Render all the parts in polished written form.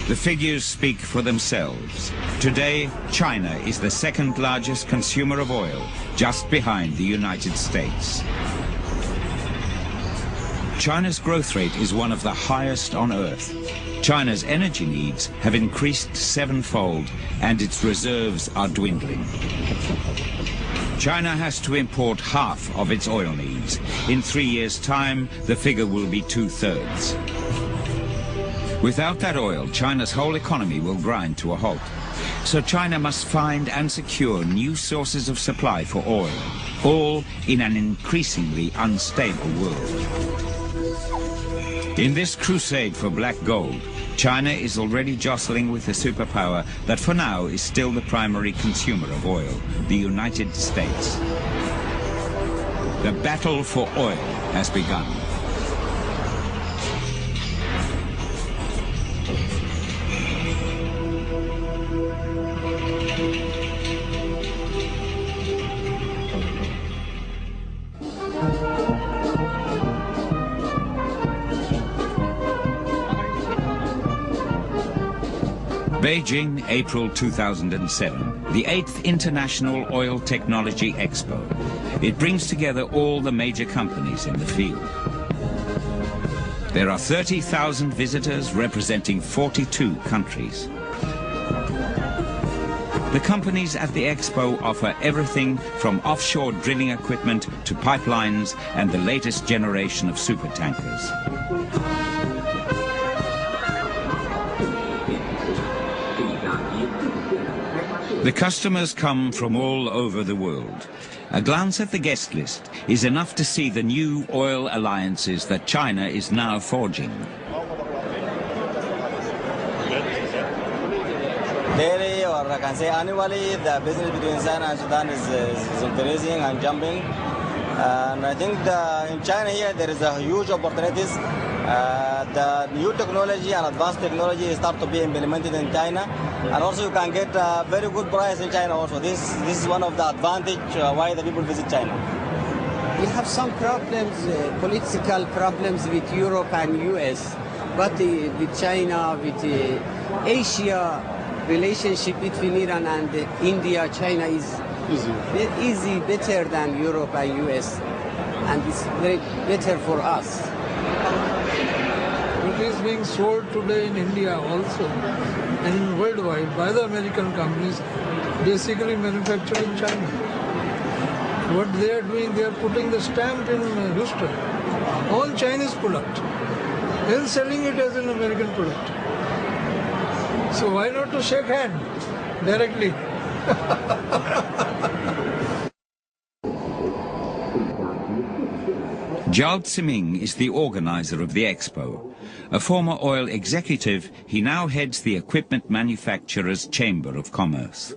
The figures speak for themselves. Today, China is the second largest consumer of oil, just behind the United States. China's growth rate is one of the highest on Earth. China's energy needs have increased sevenfold, and its reserves are dwindling. China has to import half of its oil needs. In 3 years' time, the figure will be 2/3. Without that oil, China's whole economy will grind to a halt. So China must find and secure new sources of supply for oil, all in an increasingly unstable world. In this crusade for black gold, China is already jostling with a superpower that for now is still the primary consumer of oil, the United States. The battle for oil has begun. Beijing, April 2007, the 8th International Oil Technology Expo. It brings together all the major companies in the field. There are 30,000 visitors representing 42 countries. The companies at the expo offer everything from offshore drilling equipment to pipelines and the latest generation of supertankers. The customers come from all over the world. A glance at the guest list is enough to see the new oil alliances that China is now forging. Daily, or I can say annually, the business between China and Sudan is increasing and jumping. And I think in China here there is a huge opportunities. The new technology and advanced technology start to be implemented in China, and also you can get a very good price in China also. This is one of the advantage why the people visit China. We have some problems, political problems with Europe and US, but with China, with Asia, relationship between Iran and India, China is easy, better than Europe and US, and it's very better for us. It is being sold today in India also and worldwide by the American companies, basically manufactured in China. What they are doing, they are putting the stamp in Houston on Chinese product and selling it as an American product. So why not to shake hand directly? Zhao Ziming is the organizer of the expo. A former oil executive, he now heads the Equipment Manufacturers Chamber of Commerce.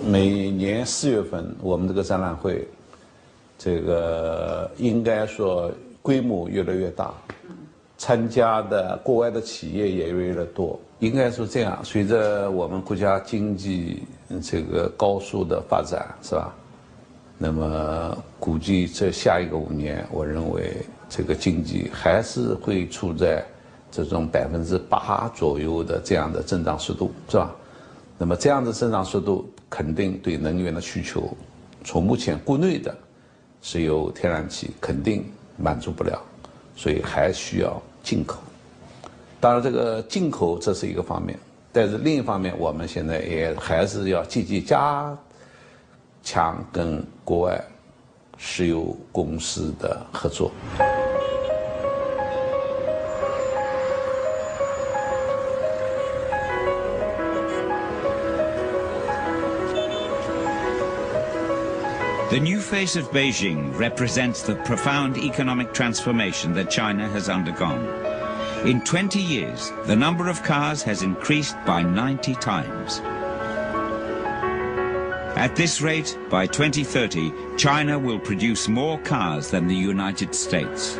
每年4月份，我们这个展览会，应该说规模越来越大，参加的国外的企业也越来越多。应该说这样，随着我们国家经济高速的发展，是吧？那么估计这下一个5年，我认为这个经济还是会处在这种8%左右的这样的增长速度，是吧？那么这样的增长速度肯定对能源的需求，从目前国内的石油、天然气肯定满足不了，所以还需要进口。当然，这个进口这是一个方面，但是另一方面，我们现在也还是要积极加强跟国外石油公司的合作。The new face of Beijing represents the profound economic transformation that China has undergone. In 20 years, the number of cars has increased by 90 times. At this rate, by 2030, China will produce more cars than the United States.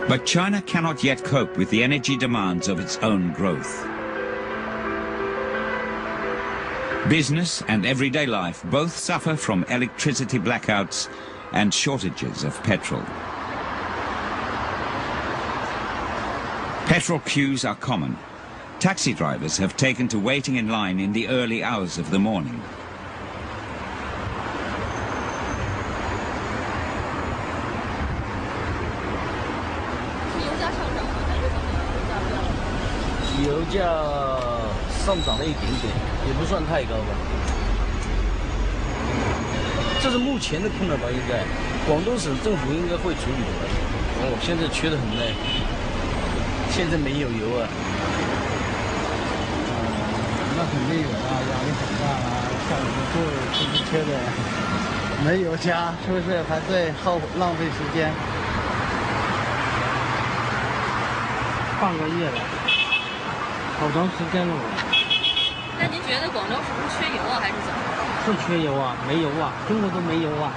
But China cannot yet cope with the energy demands of its own growth. Business and everyday life both suffer from electricity blackouts and shortages of petrol. Petrol queues are common. Taxi drivers have taken to waiting in line in the early hours of the morning.油价上涨了一点点，也不算太高吧。这是目前的困难吧？应该，广东省政府应该会处理的。哦，现在缺得很嘞，现在没有油啊。那肯定有啊，压力很大啊。像我们做出租车的，没油加，是不是排队浪费时间？半个月了。好长时间了。那您觉得广州是不是缺油啊，还是怎么？是缺油啊，没油啊，中国都没油啊。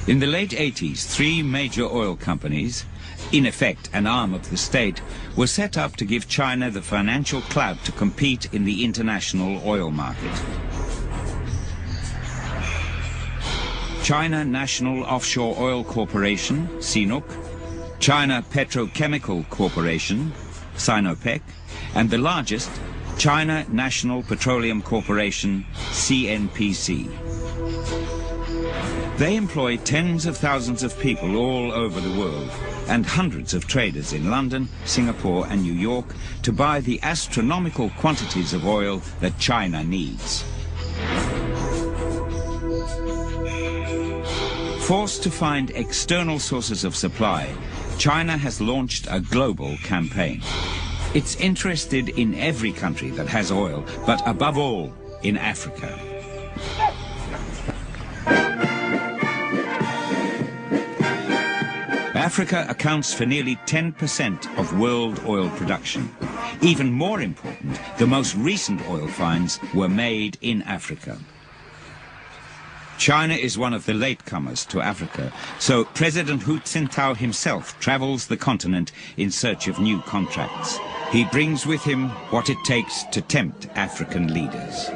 In the late 80s, 3 major oil companies, in effect an arm of the state, were set up to give China the financial clout to compete in the international oil market. China National Offshore Oil Corporation, CNOOC, China Petrochemical Corporation, Sinopec, and the largest, China National Petroleum Corporation, CNPC. They employ tens of thousands of people all over the world and hundreds of traders in London, Singapore and New York to buy the astronomical quantities of oil that China needs. Forced to find external sources of supply, China has launched a global campaign. It's interested in every country that has oil, but above all, in Africa. Africa accounts for nearly 10% of world oil production. Even more important, the most recent oil finds were made in Africa. China is one of the latecomers to Africa, so President Hu Jintao himself travels the continent in search of new contracts. He brings with him what it takes to tempt African leaders.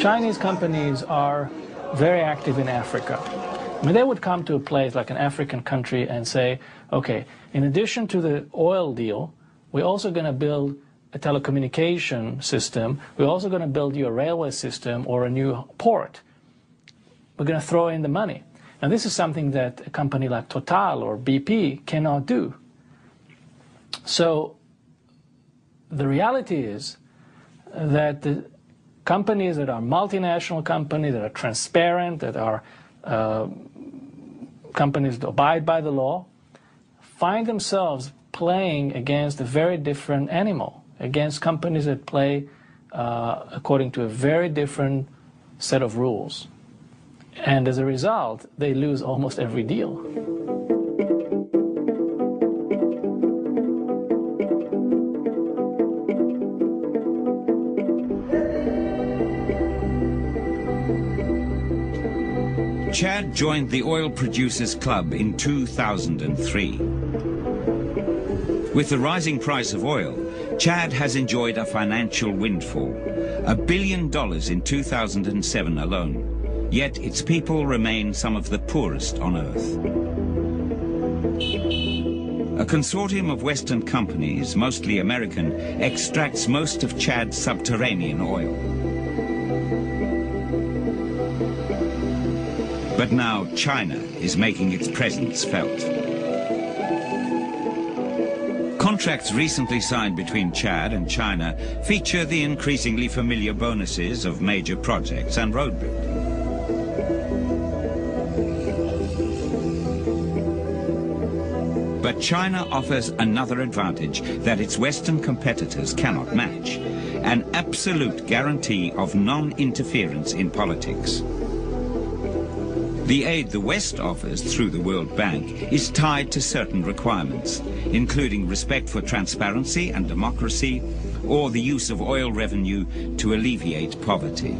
Chinese companies are very active in Africa. I mean, they would come to a place like an African country and say, okay, in addition to the oil deal, we're also going to build a telecommunication system. We're also going to build you a railway system or a new port. We're going to throw in the money. Now, this is something that a company like Total or BP cannot do. So the reality is that the companies that are multinational companies, that are transparent, that are companies that abide by the law, find themselves playing against a very different animal, against companies that play according to a very different set of rules. And as a result, they lose almost every deal. Chad joined the Oil Producers Club in 2003. With the rising price of oil, Chad has enjoyed a financial windfall, $1 billion in 2007 alone, yet its people remain some of the poorest on earth. A consortium of Western companies, mostly American, extracts most of Chad's subterranean oil. But now China is making its presence felt. Contracts recently signed between Chad and China feature the increasingly familiar bonuses of major projects and road building. But China offers another advantage that its Western competitors cannot match, an absolute guarantee of non-interference in politics. The aid the West offers through the World Bank is tied to certain requirements, including respect for transparency and democracy, or the use of oil revenue to alleviate poverty.